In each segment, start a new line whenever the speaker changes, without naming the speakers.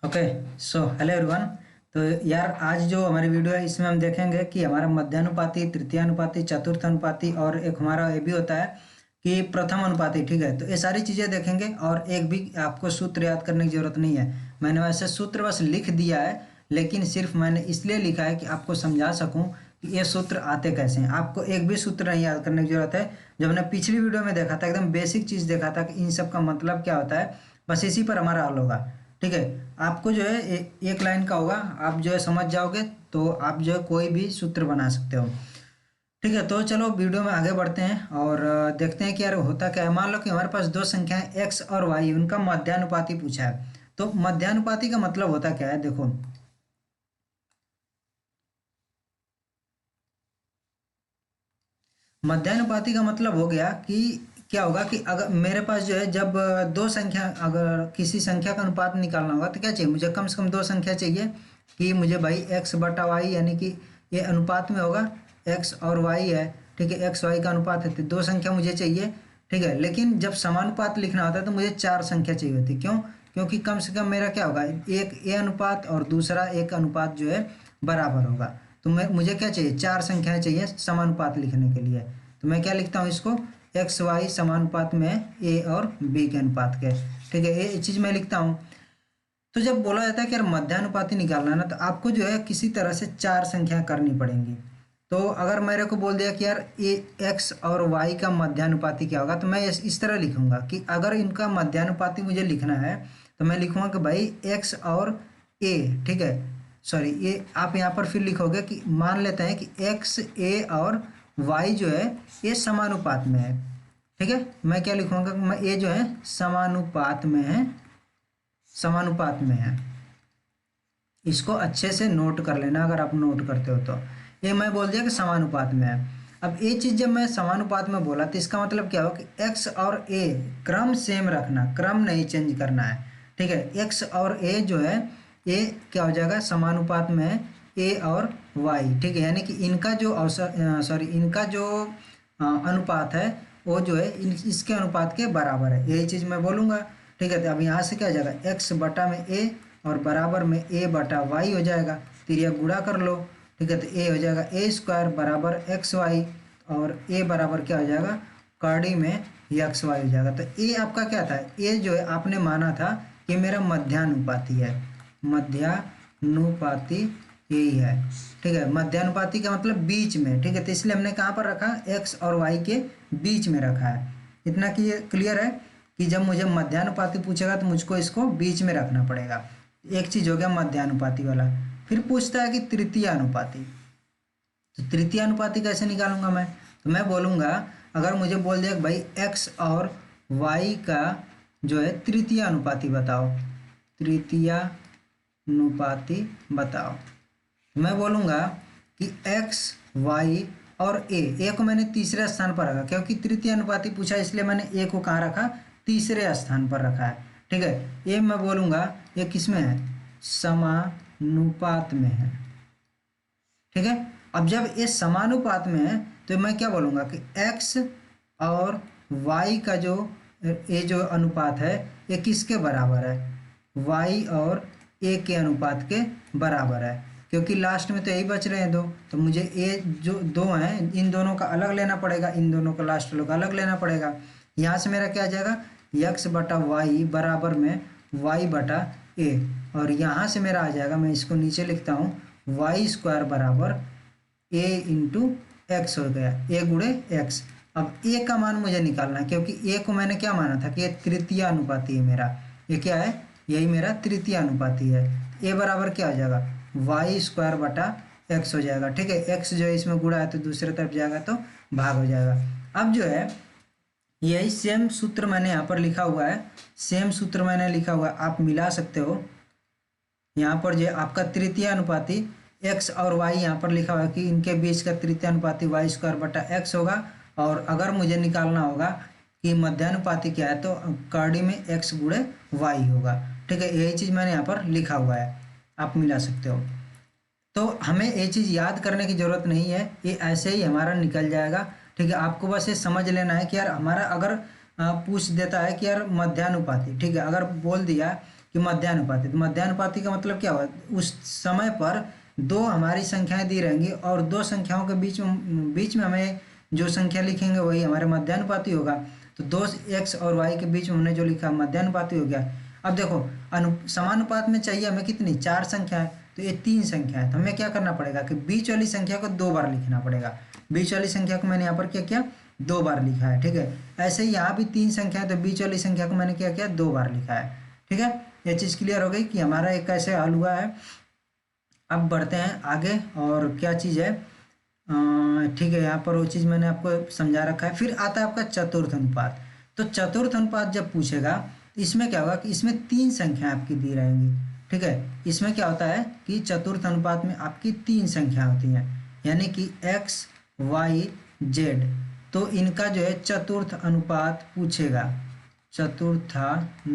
Okay. So hello everyone. तो यार आज जो हमारी वीडियो है इसमें हम देखेंगे कि हमारा मध्यानुपाती, तृतीयानुपाती, चतुर्थानुपाती और एक हमारा ये भी होता है कि प्रथम अनुपाती। ठीक है, तो ये सारी चीज़ें देखेंगे और एक भी आपको सूत्र याद करने की जरूरत नहीं है। मैंने वैसे सूत्र बस लिख दिया है, लेकिन सिर्फ मैंने इसलिए लिखा है कि आपको समझा सकूं कि ये सूत्र आते कैसे हैं। आपको एक भी सूत्र नहीं याद करने की जरूरत है। जब मैंने पिछली वीडियो में देखा था, एकदम बेसिक चीज़ देखा था कि इन सब का मतलब क्या होता है, बस इसी पर हमारा हल होगा। ठीक है, आपको जो है एक लाइन का होगा, आप जो है समझ जाओगे तो आप जो है कोई भी सूत्र बना सकते हो। ठीक है, तो चलो वीडियो में आगे बढ़ते हैं और देखते हैं कि यार होता क्या है। मान लो कि हमारे पास दो संख्याएं एक्स और वाई, उनका मध्यानुपाती पूछा है। तो मध्यानुपाती का मतलब होता क्या है, देखो। मध्यानुपाती का मतलब हो गया कि क्या होगा कि अगर मेरे पास जो है, जब दो संख्या, अगर किसी संख्या का अनुपात निकालना होगा तो क्या चाहिए मुझे, कम से कम दो संख्या चाहिए कि मुझे भाई एक्स बटा वाई, यानी कि ये अनुपात में होगा, एक्स और वाई है। ठीक है, एक्स वाई का अनुपात है तो दो संख्या मुझे चाहिए। ठीक है, लेकिन जब समानुपात लिखना होता है तो मुझे चार संख्या चाहिए होती है। क्यों? क्योंकि कम से कम मेरा क्या होगा, एक ए अनुपात और दूसरा एक अनुपात जो है बराबर होगा। तो मैं मुझे क्या चाहिए, चार संख्याएं चाहिए समानुपात लिखने के लिए। तो मैं क्या लिखता हूँ इसको, एक्स वाई समानुपात में ए और बी के अनुपात के। ठीक है, ये चीज़ मैं लिखता हूँ। तो जब बोला जाता है कि यार मध्यानुपाती निकालना है ना, तो आपको जो है किसी तरह से चार संख्या करनी पड़ेंगी। तो अगर मेरे को बोल दिया कि यार ए एक्स और वाई का मध्यानुपाती क्या होगा, तो मैं इस तरह लिखूंगा कि अगर इनका मध्यानुपाती मुझे लिखना है तो मैं लिखूंगा कि भाई एक्स और ए। ठीक है, सॉरी, ये आप यहाँ पर फिर लिखोगे कि मान लेते हैं कि एक्स ए और वाई जो है ये समानुपात में है। ठीक है, मैं क्या लिखूंगा, मैं ये जो है समानुपात में है, समानुपात में है। इसको अच्छे से नोट कर लेना, अगर आप नोट करते हो तो। ये मैं बोल दिया कि समानुपात में है। अब ये चीज़ जब मैं समानुपात में बोला तो इसका मतलब क्या हो कि एक्स और ए क्रम सेम रखना, क्रम नहीं चेंज करना है। ठीक है, एक्स और ए जो है, ये क्या हो जाएगा, समानुपात में है ए और वाई। ठीक है, यानी कि इनका जो अवसर, सॉरी, इनका जो अनुपात है वो जो है इसके अनुपात के बराबर है, यही चीज़ मैं बोलूँगा। ठीक है, तो अब यहाँ से क्या हो जाएगा, एक्स बटा में ए और बराबर में ए बटा वाई हो जाएगा। फिर यह गुणा कर लो। ठीक है, तो ए हो जाएगा ए स्क्वायर बराबर एक्स वाई, और ए बराबर क्या हो जाएगा, कड़ी में एक्स वाई हो जाएगा। तो ए आपका क्या था, ए जो है आपने माना था कि मेरा मध्यानुपाती है, मध्यानुपाती यही है। ठीक है, मध्यानुपाती का मतलब बीच में। ठीक है, तो इसलिए हमने कहाँ पर रखा, एक्स और वाई के बीच में रखा है। इतना कि ये क्लियर है कि जब मुझे मध्यानुपाती पूछेगा तो मुझको इसको बीच में रखना पड़ेगा। एक चीज हो गया मध्यानुपाती वाला। फिर पूछता है कि तृतीय अनुपाती। तो तृतीय अनुपाती कैसे निकालूंगा मैं, तो मैं बोलूंगा, अगर मुझे बोल दिया कि भाई एक्स और वाई का जो है तृतीय अनुपाती बताओ, तृतीय अनुपाती बताओ, तो मैं बोलूंगा कि एक्स वाई और ए को मैंने तीसरे स्थान पर रखा, क्योंकि तृतीय अनुपाती पूछा इसलिए मैंने ए को कहाँ रखा, तीसरे स्थान पर रखा है। ठीक है, ये मैं बोलूंगा ये किस में है, समानुपात में है। ठीक है, अब जब ये समानुपात में है तो मैं क्या बोलूंगा कि एक्स और वाई का जो ये जो अनुपात है ये किसके बराबर है, वाई और ए के अनुपात के बराबर है। क्योंकि लास्ट में तो यही बच रहे हैं दो, तो मुझे ए जो दो हैं इन दोनों का अलग लेना पड़ेगा, इन दोनों का लास्ट वालों का अलग लेना पड़ेगा। यहाँ से मेरा क्या आ जाएगा, एक्स बटा वाई बराबर में वाई बटा ए, और यहाँ से मेरा आ जाएगा, मैं इसको नीचे लिखता हूँ, वाई स्क्वायर बराबर ए इंटू एक्स हो गया, ए गुणे एक्स। अब ए का मान मुझे निकालना है, क्योंकि ए को मैंने क्या माना था कि ये तृतीय अनुपाती है मेरा, ये क्या है, यही मेरा तृतीय अनुपाती है। ए बराबर क्या हो जाएगा, वाई स्क्वायर बटा एक्स हो जाएगा। ठीक है, एक्स जो है इसमें गुणा है तो दूसरे तरफ जाएगा तो भाग हो जाएगा। अब जो है यही सेम सूत्र मैंने यहाँ पर लिखा हुआ है, सेम सूत्र मैंने लिखा हुआ है, आप मिला सकते हो। यहाँ पर जो आपका तृतीय अनुपाती एक्स और वाई यहाँ पर लिखा हुआ है कि इनके बीच का तृतीय अनुपाती वाई स्क्वायर बटा एक्स होगा, और अगर मुझे निकालना होगा कि मध्यानुपाती क्या है तो कड़ी में एक्स गुणे वाई होगा। ठीक है, यही चीज़ मैंने यहाँ पर लिखा हुआ है, आप मिला सकते हो। तो हमें ये चीज़ याद करने की ज़रूरत नहीं है, ये ऐसे ही हमारा निकल जाएगा। ठीक है, आपको बस ये समझ लेना है कि यार हमारा अगर पूछ देता है कि यार मध्यानुपाती, ठीक है, अगर बोल दिया कि मध्यानुपाती। तो मध्यानुपाती का मतलब क्या हुआ, उस समय पर दो हमारी संख्याएं दी रहेंगी और दो संख्याओं के बीच में हमें जो संख्या लिखेंगे वही हमारे मध्यानुपाती होगा। तो दो एक्स और वाई के बीच में हमने जो लिखा मध्यानुपाती हो गया। अब देखो समानुपात में चाहिए हमें कितनी, 4 संख्याएं, तो ये 3 संख्याएं, तो हमें क्या करना पड़ेगा कि बीच वाली संख्या को 2 बार लिखना पड़ेगा। बीच वाली संख्या को मैंने यहाँ पर क्या किया, 2 बार लिखा है, ठीक है। ऐसे ही यहाँ भी 3 संख्या है, तो बीच वाली संख्या को मैंने क्या किया, 2 बार लिखा है, ठीक है। ये चीज़ क्लियर हो गई कि हमारा एक कैसे हल हुआ है। अब बढ़ते हैं आगे, और क्या चीज़ है, ठीक है, यहाँ पर वो चीज़ मैंने आपको समझा रखा है। फिर आता है आपका चतुर्थ अनुपात। तो चतुर्थ अनुपात जब पूछेगा तो इसमें क्या होगा कि इसमें 3 संख्या आपकी दी रहेंगी, ठीक है। इसमें क्या होता है कि चतुर्थ अनुपात में आपकी 3 संख्या होती हैं, यानी कि एक्स वाई जेड। तो इनका जो है चतुर्थ अनुपात पूछेगा, चतुर्थानुपात,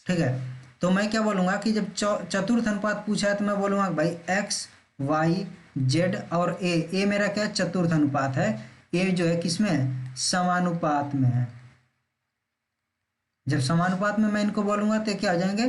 ठीक है। तो मैं क्या बोलूँगा कि जब चतुर्थ अनुपात पूछा है तो मैं बोलूँगा भाई एक्स वाई जेड और ए मेरा क्या चतुर्थ अनुपात है। ए जो है किसमें है, समानुपात में है। जब समानुपात में मैं इनको बोलूँगा तो क्या हो जाएंगे,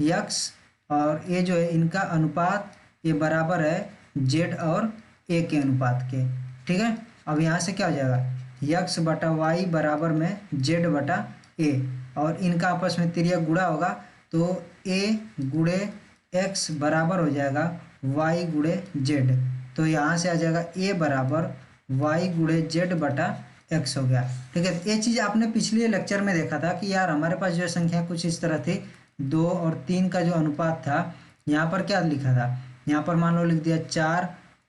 यक्स और ए जो है इनका अनुपात ये बराबर है जेड और ए के अनुपात के, ठीक है। अब यहाँ से क्या हो जाएगा, यक्स बटा वाई बराबर में जेड बटा ए, और इनका आपस में तिर्यक गुणा होगा तो ए गुणे एक्स बराबर हो जाएगा वाई गुणे जेड। तो यहाँ से आ जाएगा ए बराबर वाई गुणे जेड बटा एक्स हो गया, ठीक है। ये चीज़ आपने पिछले लेक्चर में देखा था कि यार हमारे पास जो है संख्या कुछ इस तरह थी, 2 और 3 का जो अनुपात था, यहाँ पर क्या लिखा था, यहाँ पर मान लो लिख दिया 4,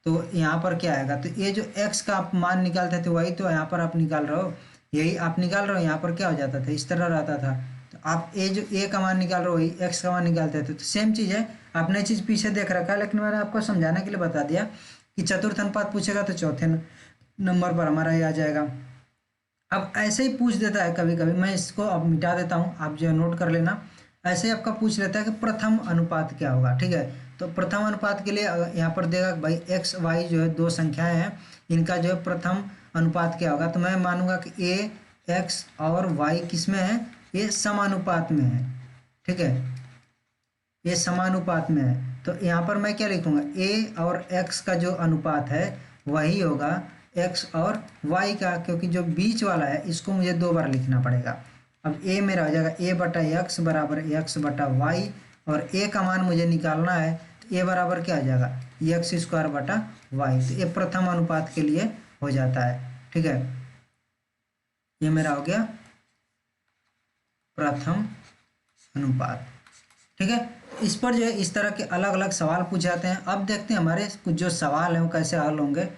तो यहाँ पर क्या आएगा, तो ये जो x का आप मान निकालते थे वही तो यहाँ पर आप निकाल रहे हो, यही आप निकाल रहे हो। यहाँ पर क्या हो जाता था, इस तरह रहता था, तो आप जो a का मान निकाल रहे हो वही x का मान निकालते थे। तो सेम चीज़ है, आपने चीज़ पीछे देख रखा है, लेकिन मैंने आपको समझाने के लिए बता दिया कि चतुर्थ अनुपात पूछेगा तो चौथे नंबर पर हमारा ये आ जाएगा। अब ऐसे ही पूछ देता है कभी कभी, मैं इसको अब मिटा देता हूँ, आप जो नोट कर लेना। ऐसे ही आपका पूछ लेता है कि प्रथम अनुपात क्या होगा, ठीक है। तो प्रथम अनुपात के लिए यहाँ पर देगा भाई एक्स वाई जो है 2 संख्याएं हैं, इनका जो है प्रथम अनुपात क्या होगा। तो मैं मानूंगा कि ए एक्स और वाई किस में है, ये समानुपात में है, ठीक है, ये समानुपात में है। तो यहाँ पर मैं क्या लिखूंगा, ए और एक्स का जो अनुपात है वही होगा एक्स और वाई का, क्योंकि जो बीच वाला है इसको मुझे 2 बार लिखना पड़ेगा। अब ए मेरा हो जाएगा ए बटा एक्स बराबर एक्स बटा वाई, और ए का मान मुझे निकालना है, तो ए बराबर क्या हो जाएगा, एक्स स्क्वायर बटा वाई। तो ये प्रथम अनुपात के लिए हो जाता है, ठीक है। ये मेरा हो गया प्रथम अनुपात, ठीक है। इस पर जो है इस तरह के अलग अलग सवाल पूछे जाते हैं। अब देखते हैं हमारे कुछ जो सवाल हैं वो कैसे हल होंगे।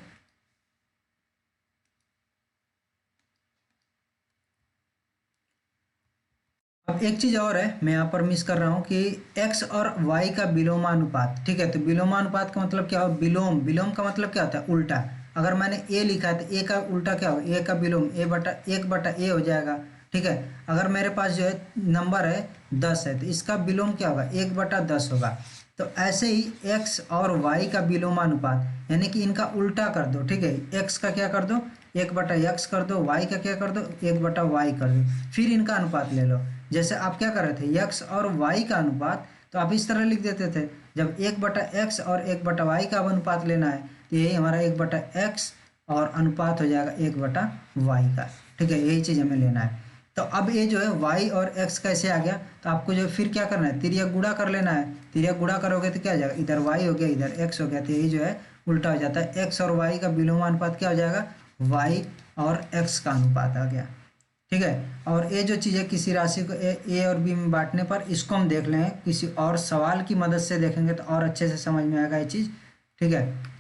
अब एक चीज़ और है, मैं यहाँ पर मिस कर रहा हूँ कि x और y का विलोमानुपात, ठीक है। तो विलोमानुपात का मतलब क्या हो, विलोम, विलोम का मतलब क्या होता है, उल्टा। अगर मैंने a लिखा है तो a का उल्टा क्या होगा, a का विलोम a बटा 1 बटा a हो जाएगा, ठीक है। अगर मेरे पास जो है नंबर है 10 है तो इसका विलोम क्या होगा, 1 बटा 10 होगा। तो ऐसे ही x और y का विलोमानुपात, यानी कि इनका उल्टा कर दो, ठीक है। x का क्या कर दो, 1 बटा x कर दो, y का क्या कर दो, 1 बटा y कर दो, फिर इनका अनुपात ले लो। जैसे आप क्या कर रहे थे, x और y का अनुपात, तो आप इस तरह लिख देते थे, जब 1 बटा x और 1 बटा y का अनुपात लेना है तो यही हमारा 1 बटा x और अनुपात हो जाएगा 1 बटा y का, ठीक है। यही चीज़ हमें लेना है। तो अब ये जो है y और x कैसे आ गया, तो आपको जो फिर क्या करना है, तिर्यक गुणा कर लेना है। तिर्यक गुणा करोगे तो क्या हो जाएगा, इधर y हो गया इधर x हो गया, तो यही जो है उल्टा हो जाता है। x और y का विलोमानुपात क्या हो जाएगा, y और x का अनुपात आ गया, ठीक है। और ये जो चीज़ है किसी राशि को ए और बी में बांटने पर, इसको हम देख लें किसी और सवाल की मदद से देखेंगे तो और अच्छे से समझ में आएगा ये चीज़, ठीक है।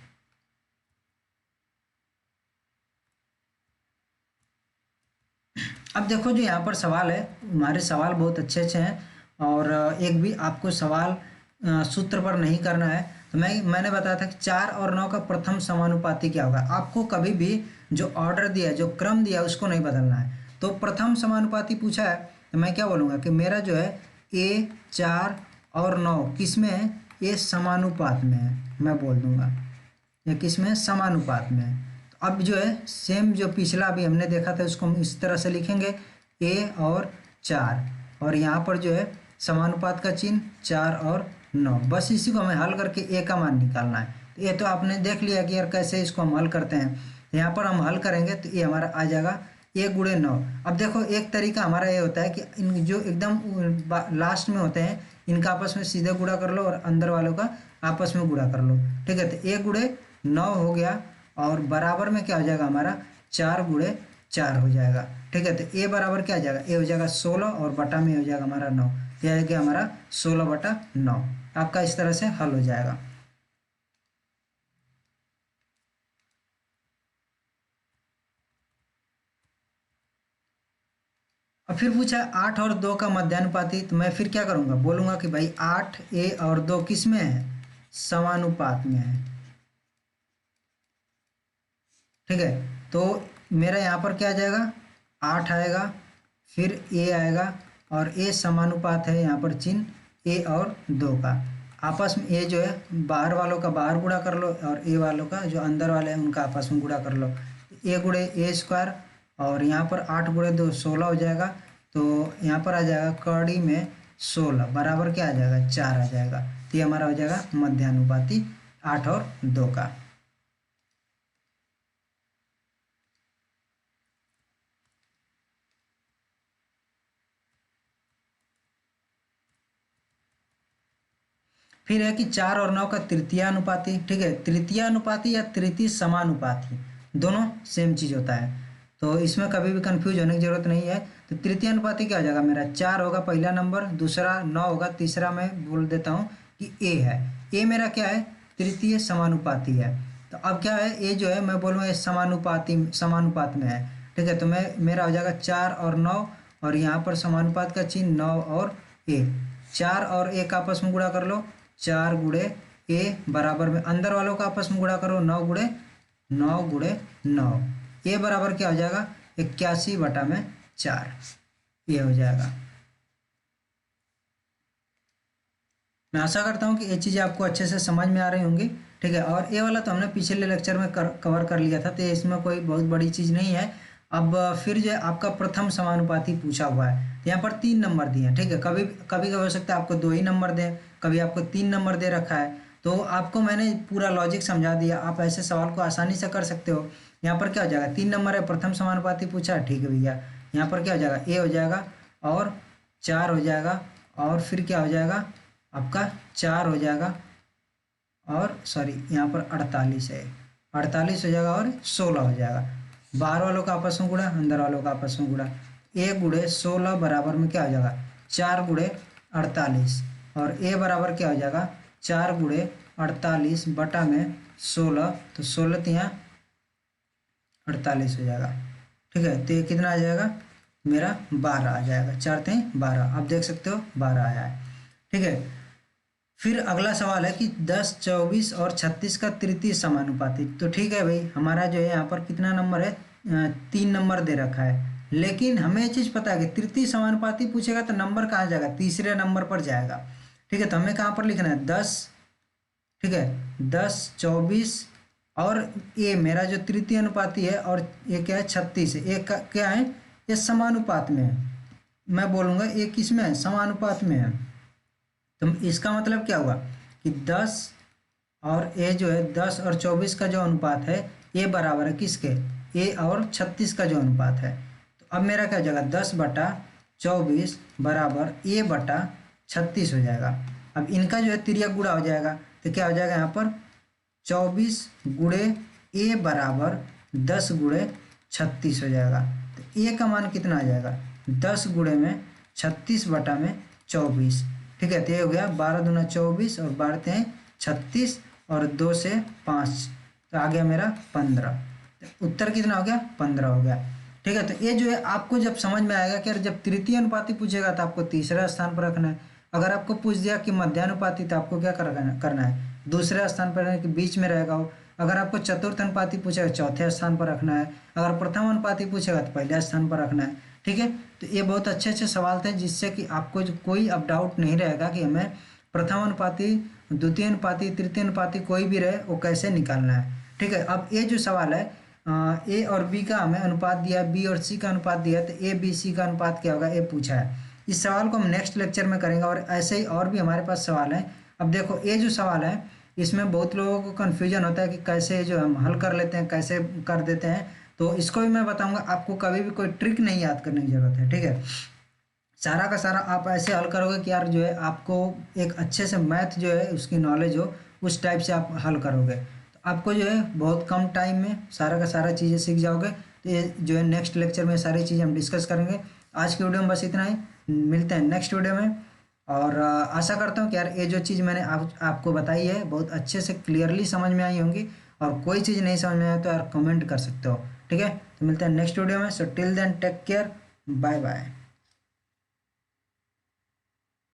अब देखो जो यहाँ पर सवाल है, हमारे सवाल बहुत अच्छे अच्छे हैं, और एक भी आपको सवाल सूत्र पर नहीं करना है। तो मैंने बताया था कि 4 और 9 का प्रथम समानुपाती क्या होगा। आपको कभी भी जो ऑर्डर दिया है, जो क्रम दिया है, उसको नहीं बदलना है। तो प्रथम समानुपाती पूछा है तो मैं क्या बोलूँगा कि मेरा जो है ए 4 और 9 किस में है, ये समानुपात में है, मैं बोल दूँगा ये किस में है, समानुपात में है। तो अब जो है सेम जो पिछला अभी हमने देखा था उसको हम इस तरह से लिखेंगे, ए और 4, और यहाँ पर जो है समानुपात का चिन्ह 4 और 9, बस इसी को हमें हल करके ए का मान निकालना है। तो ये तो आपने देख लिया कि यार कैसे इसको हम हल करते हैं। यहाँ पर हम हल करेंगे तो ये हमारा आ जाएगा ए गुणे 9। अब देखो एक तरीका हमारा ये होता है कि इन जो एकदम लास्ट में होते हैं इनका आपस में सीधे गुणा कर लो और अंदर वालों का आपस में गुणा कर लो, ठीक है। तो ए गुणे 9 हो गया और बराबर में क्या हो जाएगा हमारा 4 गुणे 4 हो जाएगा, ठीक है। तो ए बराबर क्या आ जाएगा, ए हो जाएगा 16 और बटा में हो जाएगा हमारा 9, यह है कि हमारा 16/9 आपका इस तरह से हल हो जाएगा। अब फिर पूछा 8 और 2 का मध्यानुपाती, तो मैं फिर क्या करूँगा, बोलूँगा कि भाई 8 ए और 2 किस में है, समानुपात में है, ठीक है। तो मेरा यहाँ पर क्या आ जाएगा 8 आएगा, फिर ए आएगा और ए समानुपात है यहाँ पर चिन्ह ए और 2 का, आपस में ए जो है बाहर वालों का बाहर गुणा कर लो और ए वालों का जो अंदर वाले हैं उनका आपस में गुणा कर लो। ए गुणे ए स्क्वायर और यहाँ पर 8 गुणे 2 16 हो जाएगा, तो यहाँ पर आ जाएगा कड़ी में 16 बराबर क्या आ जाएगा 4 आ जाएगा। तो ये हमारा हो जाएगा मध्यानुपाती 8 और 2 का। फिर है कि 4 और 9 का तृतीय अनुपाती, ठीक है। तृतीय अनुपाती या तृतीय समानुपाती दोनों सेम चीज़ होता है, तो इसमें कभी भी कंफ्यूज होने की जरूरत नहीं है। तो तृतीय अनुपाती क्या हो जाएगा मेरा 4 होगा पहला नंबर, दूसरा 9 होगा, तीसरा मैं बोल देता हूँ कि ए है। ए मेरा क्या है तृतीय समानुपाती है। तो अब क्या है ए जो है मैं बोलूँ ये समानुपात में है, ठीक है। तो मैं मेरा हो जाएगा 4 और 9 और यहाँ पर समानुपात का चिन्ह 9 और ए, 4 और ए का आपस में गुणा कर लो, 4 गुणे ए बराबर में अंदर वालों का आपस में गुणा करो 9 गुणे 9 ए बराबर क्या हो जाएगा 81/4 ये हो जाएगा। मैं आशा करता हूँ कि ये चीज़ें आपको अच्छे से समझ में आ रही होंगी, ठीक है। और ये वाला तो हमने पिछले लेक्चर में कवर कर लिया था, तो इसमें कोई बहुत बड़ी चीज़ नहीं है। अब फिर जो है आपका प्रथम समानुपाती पूछा हुआ है, यहाँ पर 3 नंबर दिए हैं, ठीक है। कभी कभी हो सकता है आपको 2 ही नंबर दें, कभी आपको 3 नंबर दे रखा है, तो आपको मैंने पूरा लॉजिक समझा दिया, आप ऐसे सवाल को आसानी से कर सकते हो। यहाँ पर क्या हो जाएगा 3 नंबर है, प्रथम समानुपाती पूछा है, ठीक है भैया। यहाँ पर क्या हो जाएगा ए हो जाएगा और 4 हो जाएगा और फिर क्या हो जाएगा आपका 4 हो जाएगा और सॉरी यहाँ पर 48 है, 48 हो जाएगा और 16 हो जाएगा। बाहर वालों का आपस में गुणा अंदर वालों का आपस में गुणा, ए गुणे 16 बराबर में क्या हो जाएगा 4 गुणे 48 और ए बराबर क्या हो जाएगा 4 गुणे 48 बटा में 16, तो 16 यहाँ 48 हो जाएगा, ठीक है। तो ये कितना आ जाएगा मेरा 12 आ जाएगा, 4 3 12, आप देख सकते हो 12 आया है, ठीक है। फिर अगला सवाल है कि 10 24 और 36 का तृतीय समानुपाती, तो ठीक है भाई हमारा जो है यहाँ पर कितना नंबर है 3 नंबर दे रखा है, लेकिन हमें ये चीज़ पता है कि तृतीय समानुपाती पूछेगा तो नंबर कहाँ जाएगा तीसरे नंबर पर जाएगा, ठीक है। तो हमें कहाँ पर लिखना है 10, ठीक है 10 24 और ये मेरा जो तृतीय अनुपाती है और ये क्या है 36 है, ये क्या है ये समानुपात में है, मैं बोलूँगा ये किस में है समानुपात में है। तो इसका मतलब क्या हुआ कि 10 और ए जो है 10 और 24 का जो अनुपात है ये बराबर है किसके ए और 36 का जो अनुपात है। तो अब मेरा क्या हो जाएगा 10/24 बराबर ए बटा 36 हो जाएगा। अब इनका जो है तिर्यक गुणा हो जाएगा, तो क्या हो जाएगा यहाँ पर 24 गुणे ए बराबर 10 गुणे 36 हो जाएगा। तो ए का मान कितना आ जाएगा 10 गुणे में 36 बटा में 24, ठीक है। तो ये हो गया 12 दूना 24 और 12 हैं 36 और 2 से 5, तो आ गया मेरा 15। तो उत्तर कितना हो गया 15 हो गया, ठीक है। तो ये जो है आपको जब समझ में आएगा कि जब तृतीय अनुपाती पूछेगा तो आपको तीसरे स्थान पर रखना है, अगर आपको पूछ दिया कि मध्यानुपाती तो आपको क्या करना है दूसरे स्थान पर कि बीच में रहेगा वो। अगर आपको चतुर्थ अनुपाती पूछेगा चौथे स्थान पर रखना है, अगर प्रथम अनुपाती पूछेगा तो पहले स्थान पर रखना है, ठीक है। तो ये बहुत अच्छे अच्छे सवाल थे जिससे कि आपको जो कोई अब डाउट नहीं रहेगा कि हमें प्रथम अनुपाती द्वितीय अनुपाती तृतीय अनुपाती कोई भी रहे वो कैसे निकालना है, ठीक है। अब ये जो सवाल है ए और बी का हमें अनुपात दिया, बी और सी का अनुपात दिया, तो ए बी सी का अनुपात क्या होगा ये पूछा है। इस सवाल को हम नेक्स्ट लेक्चर में करेंगे और ऐसे ही और भी हमारे पास सवाल हैं। अब देखो ये जो सवाल है इसमें बहुत लोगों को कन्फ्यूजन होता है कि कैसे जो हम हल कर लेते हैं, कैसे कर देते हैं, तो इसको भी मैं बताऊंगा। आपको कभी भी कोई ट्रिक नहीं याद करने की जरूरत है, ठीक है। सारा का सारा आप ऐसे हल करोगे कि यार जो है आपको एक अच्छे से मैथ जो है उसकी नॉलेज हो, उस टाइप से आप हल करोगे तो आपको जो है बहुत कम टाइम में सारा का सारा चीज़ें सीख जाओगे। तो ये जो है नेक्स्ट लेक्चर में सारी चीज़ें हम डिस्कस करेंगे। आज की वीडियो में बस इतना ही, मिलते हैं नेक्स्ट वीडियो में। और आशा करता हूँ कि यार ये जो चीज़ मैंने आपको बताई है बहुत अच्छे से क्लियरली समझ में आई होंगी, और कोई चीज़ नहीं समझ में आए तो यार कमेंट कर सकते हो, ठीक है। तो मिलते हैं नेक्स्ट वीडियो में। So till then take care, bye bye.